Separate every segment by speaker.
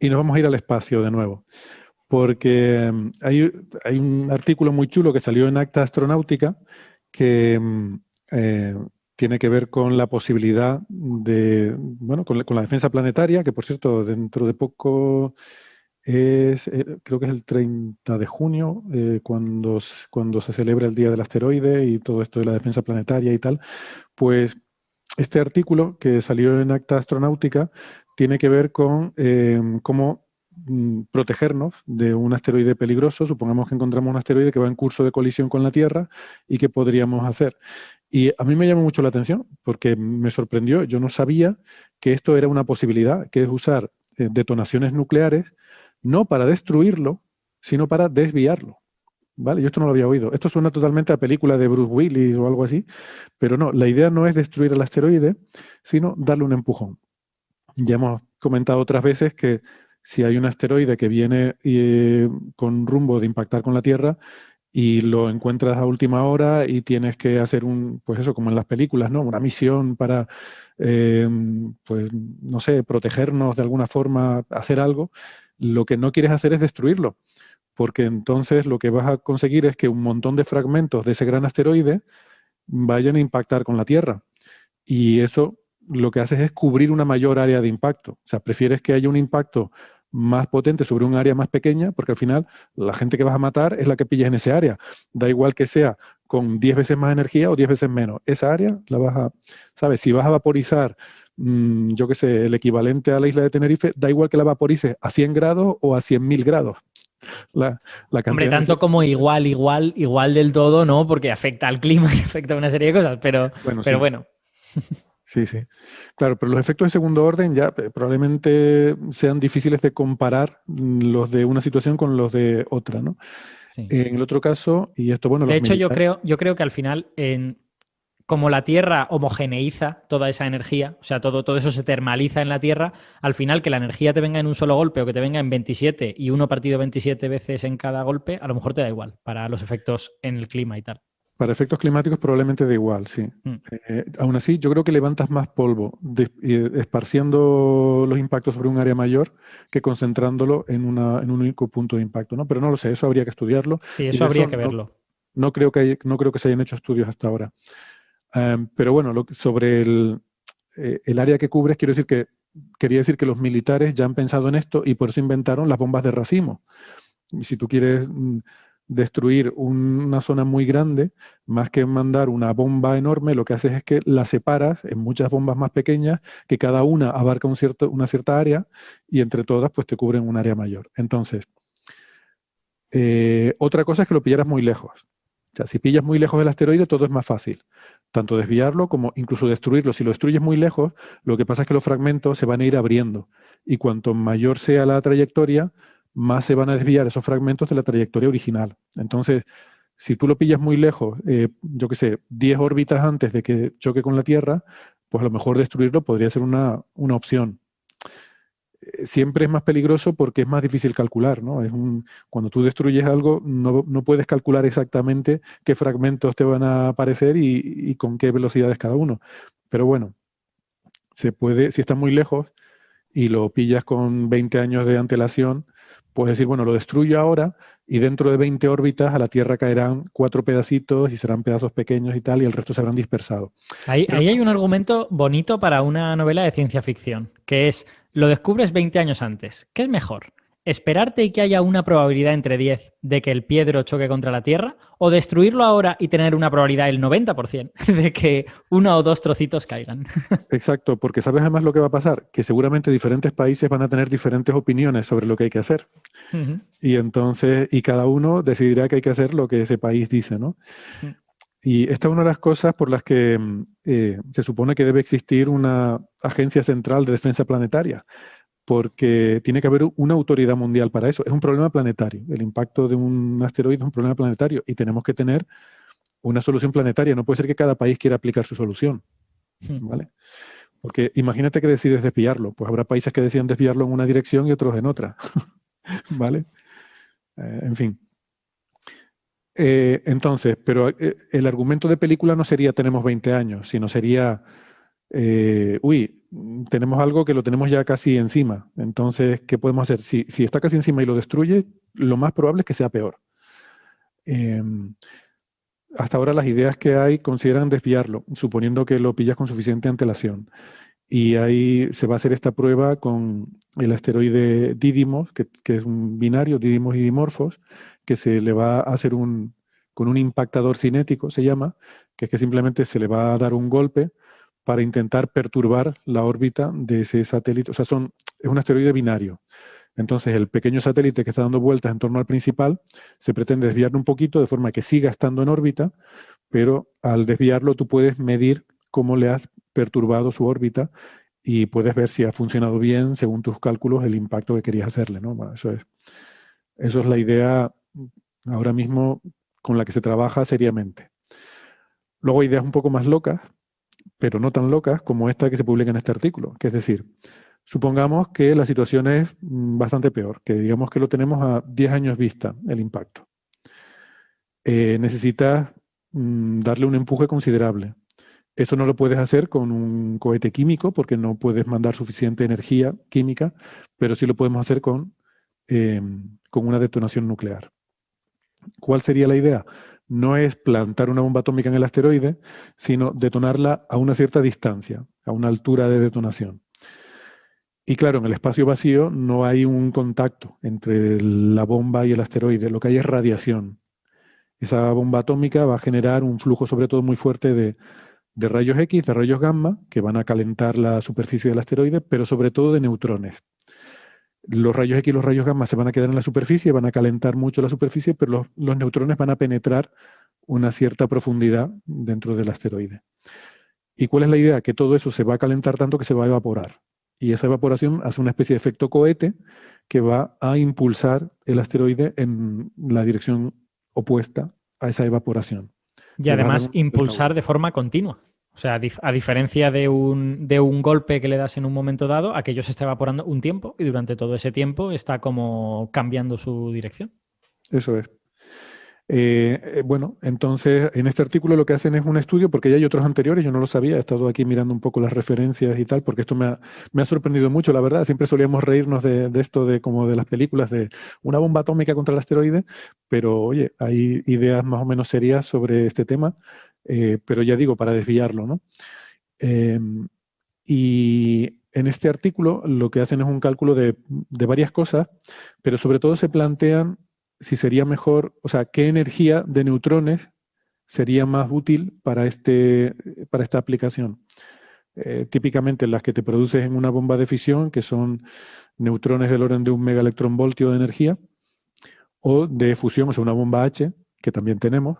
Speaker 1: y nos vamos a ir al espacio de nuevo. Porque hay un artículo muy chulo que salió en Acta Astronáutica que eh, tiene que ver con la posibilidad de, bueno, con la defensa planetaria, que por cierto, dentro de poco creo que es el 30 de junio, cuando se celebra el Día del Asteroide y todo esto de la defensa planetaria y tal, pues este artículo que salió en Acta Astronáutica tiene que ver con cómo protegernos de un asteroide peligroso. Supongamos que encontramos un asteroide que va en curso de colisión con la Tierra y qué podríamos hacer. Y a mí me llamó mucho la atención porque me sorprendió. Yo no sabía que esto era una posibilidad, que es usar detonaciones nucleares no para destruirlo, sino para desviarlo. ¿Vale? Yo esto no lo había oído. Esto suena totalmente a película de Bruce Willis o algo así, pero no, la idea no es destruir el asteroide, sino darle un empujón. Ya hemos comentado otras veces que si hay un asteroide que viene con rumbo de impactar con la Tierra y lo encuentras a última hora y tienes que hacer pues eso, como en las películas, ¿no? Una misión para, eh, pues, no sé, protegernos de alguna forma, hacer algo, lo que no quieres hacer es destruirlo, porque entonces lo que vas a conseguir es que un montón de fragmentos de ese gran asteroide vayan a impactar con la Tierra. Y eso lo que haces es cubrir una mayor área de impacto. O sea, prefieres que haya un impacto más potente sobre un área más pequeña, porque al final la gente que vas a matar es la que pillas en ese área. Da igual que sea con 10 veces más energía o 10 veces menos. Esa área la vas a, ¿sabes? Si vas a vaporizar, yo qué sé, el equivalente a la isla de Tenerife, da igual que la vaporices a 100 grados o a 100.000 grados. La
Speaker 2: Hombre,
Speaker 1: cantidad de energía.
Speaker 2: tanto como igual del todo, ¿no? Porque afecta al clima y afecta a una serie de cosas,
Speaker 1: Bueno,
Speaker 2: pero
Speaker 1: sí.
Speaker 2: bueno.
Speaker 1: Sí, sí. Claro, pero los efectos de segundo orden ya probablemente sean difíciles de comparar los de una situación con los de otra, ¿no?
Speaker 2: Sí.
Speaker 1: En el otro caso, y esto, bueno,
Speaker 2: De
Speaker 1: los
Speaker 2: hecho,
Speaker 1: militares,
Speaker 2: yo creo que al final, como la Tierra homogeneiza toda esa energía, o sea, todo eso se termaliza en la Tierra, al final que la energía te venga en un solo golpe o que te venga en 27 y uno partido 27 veces en cada golpe, a lo mejor te da igual para los efectos en el clima y tal.
Speaker 1: para efectos climáticos probablemente da igual, sí.
Speaker 2: Mm.
Speaker 1: Aún así, yo creo que levantas más polvo esparciendo los impactos sobre un área mayor que concentrándolo en un único punto de impacto, ¿no? Pero no lo sé, eso habría que estudiarlo
Speaker 2: Sí,
Speaker 1: y
Speaker 2: eso
Speaker 1: de eso
Speaker 2: habría que verlo.
Speaker 1: no creo que se hayan hecho estudios hasta ahora. Pero bueno, sobre el área que cubres, quería decir que los militares ya han pensado en esto y por eso inventaron las bombas de racimo. Y si tú quieres destruir una zona muy grande, más que mandar una bomba enorme, lo que haces es que la separas en muchas bombas más pequeñas, que cada una abarca una cierta área y entre todas pues te cubren un área mayor. Entonces, otra cosa es que lo pillaras muy lejos. O sea, si pillas muy lejos del asteroide, todo es más fácil. Tanto desviarlo como incluso destruirlo. Si lo destruyes muy lejos, lo que pasa es que los fragmentos se van a ir abriendo. Y cuanto mayor sea la trayectoria, más se van a desviar esos fragmentos de la trayectoria original. Entonces, si tú lo pillas muy lejos, yo qué sé, 10 órbitas antes de que choque con la Tierra, pues a lo mejor destruirlo podría ser una opción. Siempre es más peligroso porque es más difícil calcular, ¿no? Cuando tú destruyes algo, no puedes calcular exactamente qué fragmentos te van a aparecer y con qué velocidades cada uno. Pero bueno, se puede, si está muy lejos y lo pillas con 20 años de antelación, puedes decir, bueno, lo destruyo ahora y dentro de 20 órbitas a la Tierra caerán 4 pedacitos y serán pedazos pequeños y tal, y el resto se habrán dispersado. Pero
Speaker 2: Ahí hay un argumento bonito para una novela de ciencia ficción, que es, lo descubres 20 años antes. ¿Qué es mejor? ¿Esperarte y que haya una probabilidad entre 10 de que el piedro choque contra la Tierra? ¿O destruirlo ahora y tener una probabilidad del 90% de que uno o dos trocitos caigan?
Speaker 1: exacto, porque sabes además lo que va a pasar, que seguramente diferentes países van a tener diferentes opiniones sobre lo que hay que hacer. Y entonces, y cada uno decidirá que hay que hacer lo que ese país dice, ¿no? Y esta es una de las cosas por las que se supone que debe existir una agencia central de defensa planetaria, porque tiene que haber una autoridad mundial para eso. Es un problema planetario. El impacto de un asteroide es un problema planetario y tenemos que tener una solución planetaria. No puede ser que cada país quiera aplicar su solución, ¿vale? Porque imagínate que decides desviarlo, pues habrá países que deciden desviarlo en una dirección y otros en otra, ¿vale? En fin. Entonces, pero el argumento de película no sería tenemos 20 años, sino sería tenemos algo que lo tenemos ya casi encima. Entonces, ¿qué podemos hacer? Si está casi encima y lo destruye, lo más probable es que sea peor. Eh, Hasta ahora las ideas que hay consideran desviarlo, suponiendo que lo pillas con suficiente antelación. Y ahí se va a hacer esta prueba con el asteroide Didymos, que es un binario, Didymos y dimorfos, que se le va a hacer con un impactador cinético, se llama, que es que simplemente se le va a dar un golpe para intentar perturbar la órbita de ese satélite. O sea, es un asteroide binario. Entonces, el pequeño satélite que está dando vueltas en torno al principal se pretende desviarlo un poquito de forma que siga estando en órbita, pero al desviarlo tú puedes medir cómo le has perturbado su órbita y puedes ver si ha funcionado bien según tus cálculos el impacto que querías hacerle, ¿no? Bueno, eso es la idea ahora mismo con la que se trabaja seriamente. Luego hay ideas un poco más locas, pero no tan locas como esta que se publica en este artículo, que es decir, supongamos que la situación es bastante peor, que digamos que lo tenemos a 10 años vista, el impacto. Necesitas darle un empuje considerable. Eso no lo puedes hacer con un cohete químico porque no puedes mandar suficiente energía química, pero sí lo podemos hacer con una detonación nuclear. ¿Cuál sería la idea? No es plantar una bomba atómica en el asteroide, sino detonarla a una cierta distancia, a una altura de detonación. Y claro, en el espacio vacío no hay un contacto entre la bomba y el asteroide, lo que hay es radiación. Esa bomba atómica va a generar un flujo sobre todo muy fuerte de rayos X, de rayos gamma, que van a calentar la superficie del asteroide, pero sobre todo de neutrones. Los rayos X y los rayos gamma se van a quedar en la superficie, van a calentar mucho la superficie, pero los neutrones van a penetrar una cierta profundidad dentro del asteroide. ¿Y cuál es la idea? Que todo eso se va a calentar tanto que se va a evaporar. Y esa evaporación hace una especie de efecto cohete que va a impulsar el asteroide en la dirección opuesta a esa evaporación.
Speaker 2: Y
Speaker 1: Le va a dar
Speaker 2: además
Speaker 1: un
Speaker 2: impulsar de forma continua. O sea, a diferencia de un golpe que le das en un momento dado, aquello se está evaporando un tiempo y durante todo ese tiempo está como cambiando su dirección.
Speaker 1: Eso es. Bueno, entonces en este artículo lo que hacen es un estudio, porque ya hay otros anteriores, yo no lo sabía, he estado aquí mirando un poco las referencias y tal, porque esto me ha sorprendido mucho, la verdad. Siempre solíamos reírnos de esto, como de las películas, de una bomba atómica contra el asteroide, pero oye, hay ideas más o menos serias sobre este tema, pero ya digo, para desviarlo, ¿no? Y en este artículo lo que hacen es un cálculo de varias cosas, pero sobre todo se plantean si sería mejor, o sea, qué energía de neutrones sería más útil para esta aplicación. Típicamente las que te produces en una bomba de fisión, que son neutrones del orden de un megaelectronvoltio de energía, o de fusión, o sea, una bomba H, que también tenemos,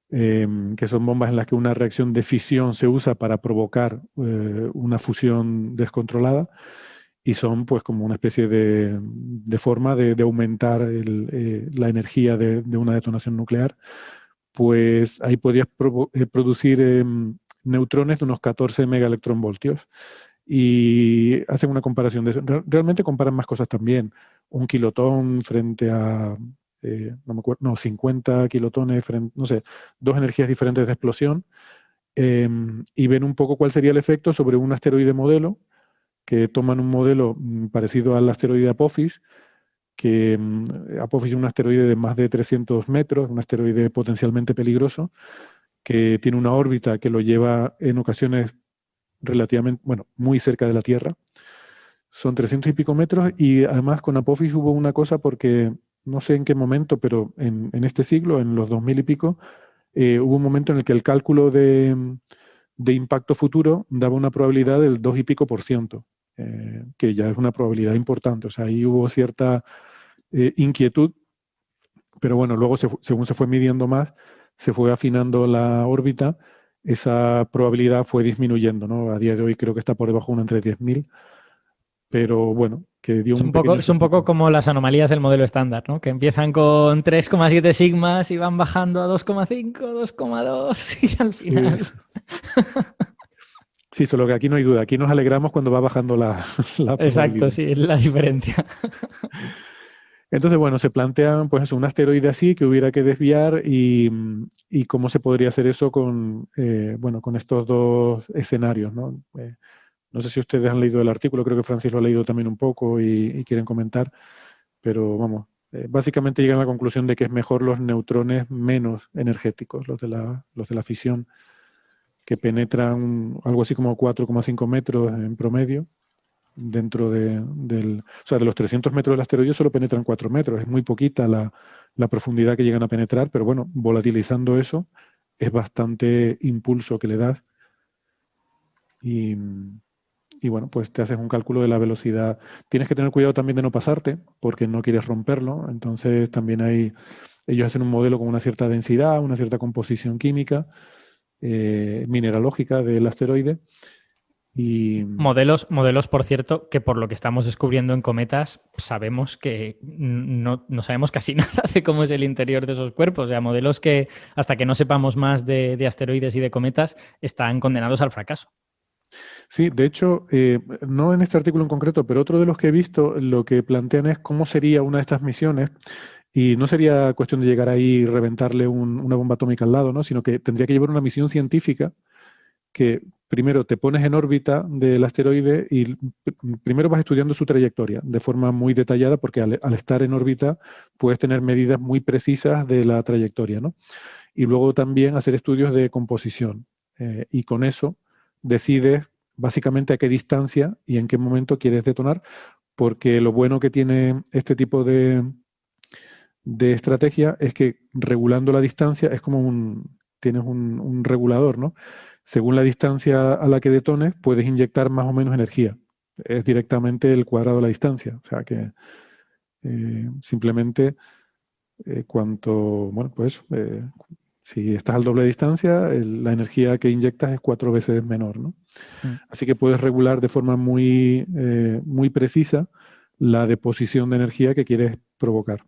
Speaker 1: que son bombas en las que una reacción de fisión se usa para provocar una fusión descontrolada y son pues como una especie de forma de aumentar la energía de una detonación nuclear. Pues ahí podrías producir neutrones de unos 14 megaelectronvoltios y hacen una comparación de eso. Realmente comparan más cosas también. Un kilotón frente a, no me acuerdo, no, 50 kilotones, no sé, dos energías diferentes de explosión, y ven un poco cuál sería el efecto sobre un asteroide modelo, que toman un modelo parecido al asteroide Apophis, que Apophis es un asteroide de más de 300 metros, un asteroide potencialmente peligroso, que tiene una órbita que lo lleva en ocasiones relativamente, bueno, muy cerca de la Tierra. Son 300 y pico metros y además con Apophis hubo una cosa porque no sé en qué momento, pero en este siglo, en los 2000 y pico, hubo un momento en el que el cálculo de impacto futuro daba una probabilidad del 2 y pico por ciento, que ya es una probabilidad importante. O sea, ahí hubo cierta inquietud, pero bueno, luego según se fue midiendo más, se fue afinando la órbita, esa probabilidad fue disminuyendo, ¿no? A día de hoy creo que está por debajo de una entre 10.000, pero bueno, que dio un pequeño
Speaker 2: Es un poco
Speaker 1: susto.
Speaker 2: como las anomalías del modelo estándar, ¿no? Que empiezan con 3,7 sigmas y van bajando a 2,5, 2,2 y al
Speaker 1: Sí,
Speaker 2: final.
Speaker 1: sí, solo que aquí no hay duda, aquí nos alegramos cuando va bajando la
Speaker 2: Exacto,
Speaker 1: probabilidad.
Speaker 2: sí, es la diferencia.
Speaker 1: Entonces, bueno, se plantean pues eso, un asteroide así que hubiera que desviar y cómo se podría hacer eso con, bueno, con estos dos escenarios, ¿no? No sé si ustedes han leído el artículo, creo que Francis lo ha leído también un poco y quieren comentar, pero vamos, básicamente llegan a la conclusión de que es mejor los neutrones menos energéticos, los de la fisión, que penetran algo así como 4,5 metros en promedio dentro o sea, de los 300 metros del asteroide solo penetran 4 metros, es muy poquita la profundidad que llegan a penetrar, pero bueno, volatilizando eso es bastante impulso que le das y, y bueno, pues te haces un cálculo de la velocidad. Tienes que tener cuidado también de no pasarte porque no quieres romperlo, entonces también ellos hacen un modelo con una cierta densidad, una cierta composición química, mineralógica del asteroide. Y
Speaker 2: Modelos, por cierto, que por lo que estamos descubriendo en cometas, sabemos que no sabemos casi nada de cómo es el interior de esos cuerpos. O sea, modelos que hasta que no sepamos más de asteroides y de cometas, están condenados al fracaso.
Speaker 1: sí, de hecho, no en este artículo en concreto, pero otro de los que he visto, lo que plantean es cómo sería una de estas misiones. Y no sería cuestión de llegar ahí y reventarle una bomba atómica al lado, ¿no? Sino que tendría que llevar una misión científica que primero te pones en órbita del asteroide y primero vas estudiando su trayectoria de forma muy detallada, porque al estar en órbita puedes tener medidas muy precisas de la trayectoria, ¿no? Y luego también hacer estudios de composición. Y con eso decides básicamente a qué distancia y en qué momento quieres detonar, porque lo bueno que tiene este tipo de estrategia es que regulando la distancia es como tienes un regulador, ¿no? Según la distancia a la que detones, puedes inyectar más o menos energía. Es directamente el cuadrado de la distancia. O sea que simplemente bueno, pues si estás al doble de distancia, la energía que inyectas es 4 veces menor, ¿no? Así que puedes regular de forma muy precisa la deposición de energía que quieres provocar.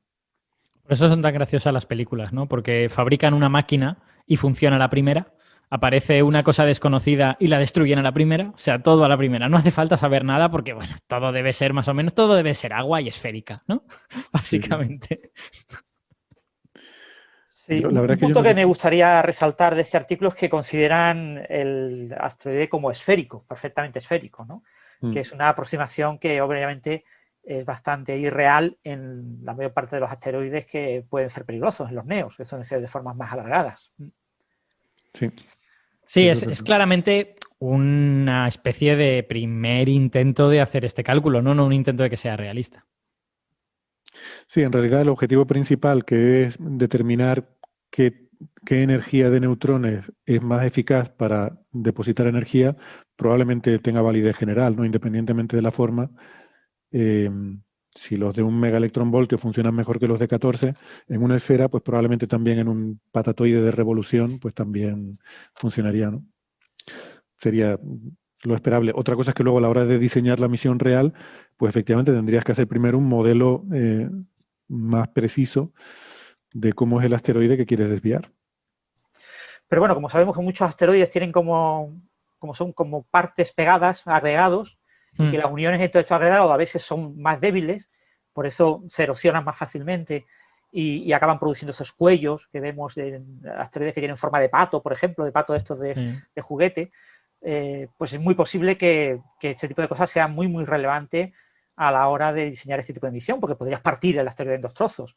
Speaker 2: Por eso son tan graciosas las películas, ¿no? Porque fabrican una máquina y funciona a la primera, aparece una cosa desconocida y la destruyen a la primera, o sea, todo a la primera. No hace falta saber nada porque, bueno, todo debe ser más o menos, todo debe ser agua y esférica, ¿no?
Speaker 1: Sí, sí.
Speaker 2: Básicamente.
Speaker 3: Sí,
Speaker 1: La verdad
Speaker 3: un
Speaker 1: es que yo
Speaker 3: punto
Speaker 1: no
Speaker 3: que
Speaker 1: sé.
Speaker 3: me gustaría resaltar de este artículo es que consideran el asteroide como esférico, perfectamente esférico, ¿no? Que es una aproximación que obviamente es bastante irreal en la mayor parte de los asteroides que pueden ser peligrosos, en los NEOs, que suelen ser de formas más alargadas.
Speaker 1: Sí.
Speaker 2: Sí,
Speaker 1: Eso es
Speaker 2: es
Speaker 1: verdad.
Speaker 2: claramente una especie de primer intento de hacer este cálculo, ¿no? No un intento de que sea realista.
Speaker 1: Sí, en realidad el objetivo principal, que es determinar qué energía de neutrones es más eficaz para depositar energía, probablemente tenga validez general, ¿no? Independientemente de la forma. eh, si los de un megaelectronvoltio funcionan mejor que los de 14 en una esfera, pues probablemente también en un patatoide de revolución, pues también funcionaría, ¿no? Sería lo esperable. Otra cosa es que luego a la hora de diseñar la misión real, pues efectivamente tendrías que hacer primero un modelo más preciso de cómo es el asteroide que quieres desviar.
Speaker 3: Pero bueno, como sabemos que muchos asteroides tienen son como partes pegadas, agregados, y que las uniones entre estos agregados a veces son más débiles, por eso se erosionan más fácilmente y acaban produciendo esos cuellos que vemos en asteroides que tienen forma de pato, por ejemplo, de pato estos de juguete. Pues es muy posible que este tipo de cosas sea muy relevante a la hora de diseñar este tipo de misión, porque podrías partir el asteroide en dos trozos.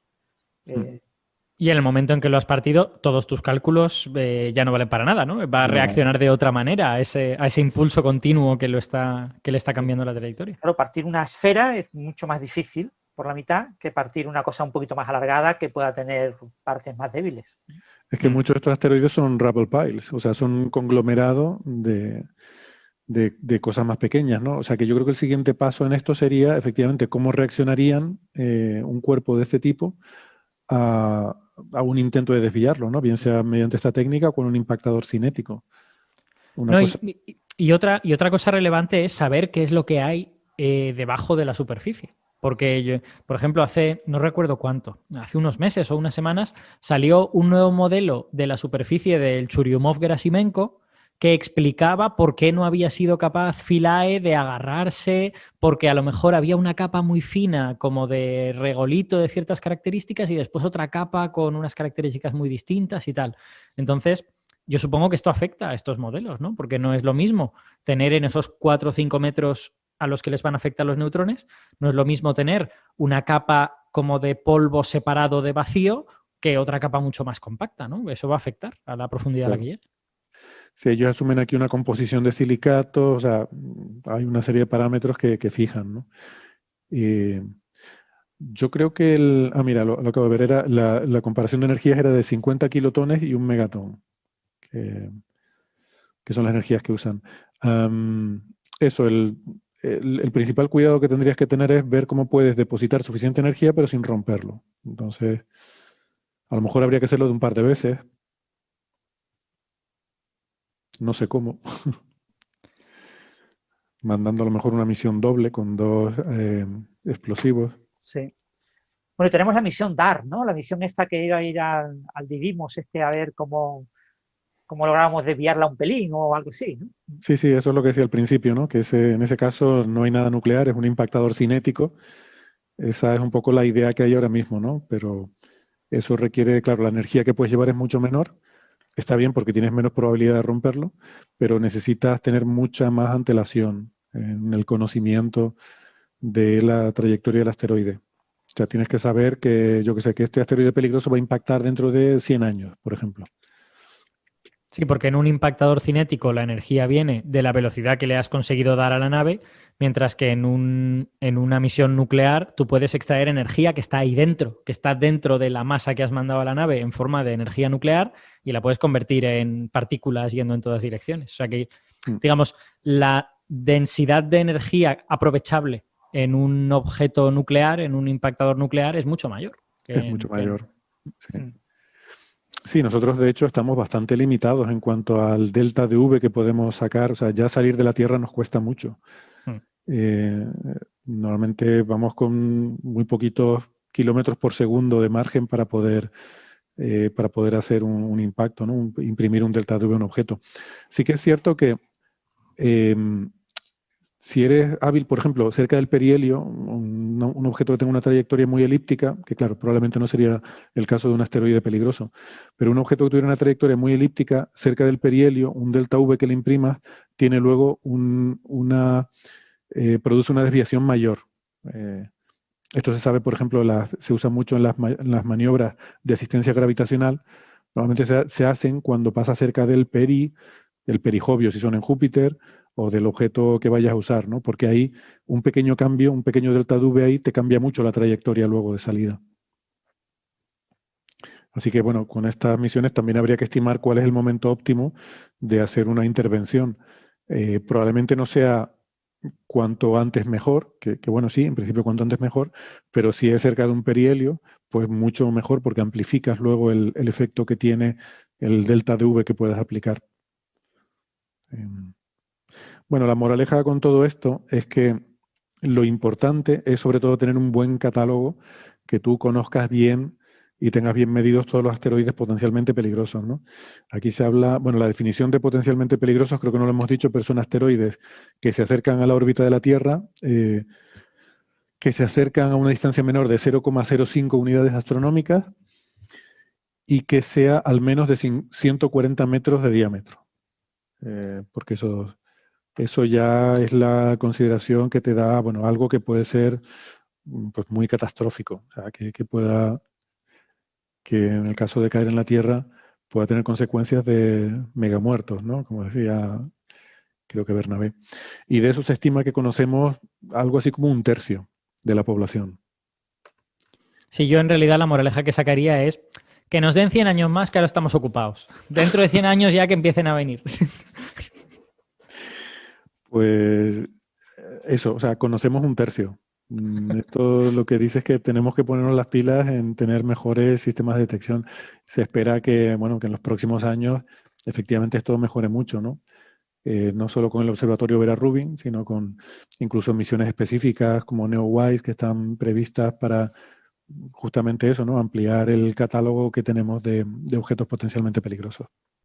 Speaker 2: Y en el momento en que lo has partido, todos tus cálculos ya no valen para nada, ¿no? Va a reaccionar de otra manera a ese impulso continuo que le está cambiando la trayectoria.
Speaker 3: Claro, partir una esfera es mucho más difícil por la mitad que partir una cosa un poquito más alargada que pueda tener partes más débiles.
Speaker 1: Es que muchos de estos asteroides son Rubble Piles, o sea, son un conglomerado de cosas más pequeñas, ¿no? O sea, que yo creo que el siguiente paso en esto sería efectivamente cómo reaccionarían un cuerpo de este tipo a un intento de desviarlo, ¿no? Bien sea mediante esta técnica o con un impactador cinético.
Speaker 2: Y otra cosa relevante es saber qué es lo que hay debajo de la superficie. Porque, yo, por ejemplo, no recuerdo cuánto, hace unos meses o unas semanas, salió un nuevo modelo de la superficie del Churyumov-Gerasimenko que explicaba por qué no había sido capaz Philae de agarrarse, porque a lo mejor había una capa muy fina como de regolito de ciertas características y después otra capa con unas características muy distintas y tal. Entonces, yo supongo que esto afecta a estos modelos, ¿no? Porque no es lo mismo tener en esos 4 o 5 metros a los que les van a afectar los neutrones, no es lo mismo tener una capa como de polvo separado de vacío que otra capa mucho más compacta, ¿no? Eso va a afectar a la profundidad a la
Speaker 1: Claro.
Speaker 2: que llegue.
Speaker 1: Si ellos asumen aquí una composición de silicatos, o sea, hay una serie de parámetros que fijan, ¿no? Y yo creo que mira, lo que voy a ver era la comparación de energías era de 50 kilotones y un megatón, que, que son las energías que usan. Am, eso, el principal cuidado que tendrías que tener es ver cómo puedes depositar suficiente energía pero sin romperlo. Entonces, a lo mejor habría que hacerlo de un par de veces, no sé cómo, mandando a lo mejor una misión doble con dos explosivos.
Speaker 3: Sí. Bueno, y tenemos la misión DAR, ¿no? La misión esta que iba a ir al Didymos a ver cómo lográbamos desviarla un pelín o algo así, ¿no?
Speaker 1: Sí, sí, eso es lo que decía al principio, ¿no? Que en ese caso no hay nada nuclear, es un impactador cinético. Esa es un poco la idea que hay ahora mismo, ¿no? Pero eso requiere, claro, la energía que puedes llevar es mucho menor. Está bien porque tienes menos probabilidad de romperlo, pero necesitas tener mucha más antelación en el conocimiento de la trayectoria del asteroide. O sea, tienes que saber que, yo que sé, que este asteroide peligroso va a impactar dentro de 100 años, por ejemplo.
Speaker 2: Sí, porque en un impactador cinético la energía viene de la velocidad que le has conseguido dar a la nave, mientras que en una misión nuclear tú puedes extraer energía que está ahí dentro, que está dentro de la masa que has mandado a la nave en forma de energía nuclear y la puedes convertir en partículas yendo en todas direcciones. O sea que,
Speaker 1: Mm.
Speaker 2: digamos, la densidad de energía aprovechable en un objeto nuclear, en un impactador nuclear, es mucho mayor
Speaker 1: Es mucho
Speaker 2: que en...
Speaker 1: mayor. Sí.
Speaker 3: Mm.
Speaker 1: Sí, nosotros de hecho estamos bastante limitados en cuanto al delta de V que podemos sacar. O sea, ya salir de la Tierra nos cuesta mucho.
Speaker 2: Mm.
Speaker 1: Eh, Normalmente vamos con muy poquitos kilómetros por segundo de margen para poder hacer un impacto, ¿no? Imprimir un delta V a un objeto. Sí que es cierto que si eres hábil, por ejemplo, cerca del perihelio, un objeto que tenga una trayectoria muy elíptica, que claro, probablemente no sería el caso de un asteroide peligroso, pero un objeto que tuviera una trayectoria muy elíptica cerca del perihelio, un delta V que le imprimas, tiene luego produce una desviación mayor. Eh, Esto se sabe, por ejemplo, se usa mucho en las maniobras de asistencia gravitacional. Normalmente se hacen cuando pasa cerca del perijovio, si son en Júpiter, o del objeto que vayas a usar, ¿no? Porque ahí un pequeño cambio, un pequeño delta V ahí te cambia mucho la trayectoria luego de salida. Así que, bueno, con estas misiones también habría que estimar cuál es el momento óptimo de hacer una intervención. Probablemente no sea cuanto antes mejor, que bueno, sí, en principio cuanto antes mejor, pero si es cerca de un perihelio, pues mucho mejor porque amplificas luego el efecto que tiene el delta de V que puedas aplicar. Bueno, la moraleja con todo esto es que lo importante es sobre todo tener un buen catálogo, que tú conozcas bien y tengas bien medidos todos los asteroides potencialmente peligrosos, ¿no? Aquí se habla, bueno, la definición de potencialmente peligrosos creo que no lo hemos dicho, pero son asteroides que se acercan a la órbita de la Tierra, que se acercan a una distancia menor de 0,05 unidades astronómicas y que sea al menos de 140 metros de diámetro, porque eso ya es la consideración que te da, bueno, algo que puede ser pues, muy catastrófico, o sea, que en el caso de caer en la Tierra pueda tener consecuencias de megamuertos, ¿no? Como decía, creo que Bernabé. Y de eso se estima que conocemos algo así como un tercio de la población.
Speaker 2: Sí, yo en realidad la moraleja que sacaría es que nos den 100 años más, que ahora estamos ocupados. Dentro de 100 años ya que empiecen a venir.
Speaker 1: Pues eso, o sea, conocemos un tercio. Esto lo que dice es que tenemos que ponernos las pilas en tener mejores sistemas de detección. Se espera que, bueno, que en los próximos años efectivamente esto mejore mucho, ¿no? No solo con el Observatorio Vera Rubin, sino con incluso misiones específicas como NEOWISE que están previstas para justamente eso, ¿no? Ampliar el catálogo que tenemos de objetos potencialmente peligrosos.